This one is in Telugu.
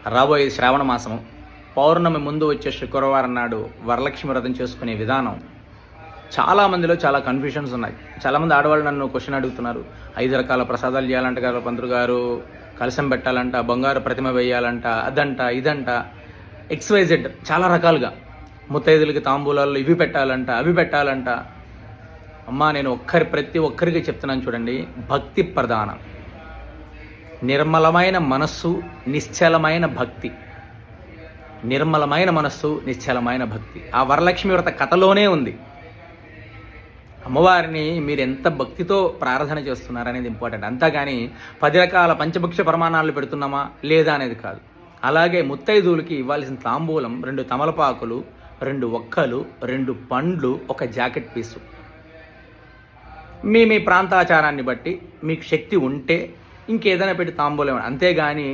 రాబోయే శ్రావణ మాసము పౌర్ణమి ముందు వచ్చే శుక్రవారం నాడు వరలక్ష్మి వ్రతం చేసుకునే విధానం చాలామందిలో చాలా కన్ఫ్యూషన్స్ ఉన్నాయి. చాలామంది ఆడవాళ్ళు నన్ను క్వశ్చన్ అడుగుతున్నారు. 5 రకాల ప్రసాదాలు చేయాలంట గారు, పంతులు గారు కలశం పెట్టాలంట, బంగారు ప్రతిమ వేయాలంట, అదంట ఇదంట XYZ చాలా రకాలుగా, ముత్తైదులకి తాంబూలాల్లో ఇవి పెట్టాలంట అవి పెట్టాలంట. అమ్మా, నేను ప్రతి ఒక్కరికి చెప్తున్నాను చూడండి, భక్తి ప్రధానం. నిర్మలమైన మనస్సు, నిశ్చలమైన భక్తి. నిర్మలమైన మనస్సు, నిశ్చలమైన భక్తి ఆ వరలక్ష్మి వ్రత కథలోనే ఉంది. అమ్మవారిని మీరు ఎంత భక్తితో ప్రార్థన చేస్తున్నారనేది ఇంపార్టెంట్. అంతేగాని 10 రకాల పంచభక్ష ప్రమాణాలు పెడుతున్నామా లేదా అనేది కాదు. అలాగే ముత్తైదువులకి ఇవ్వాల్సిన తాంబూలం 2 తమలపాకులు, 2 ఒక్కలు, 2 పండ్లు, 1 జాకెట్ పీసు. మీ ప్రాంతాచారాన్ని బట్టి మీకు శక్తి ఉంటే ఇంకేదైనా పెట్టి తాంబూలం, అంతేగాని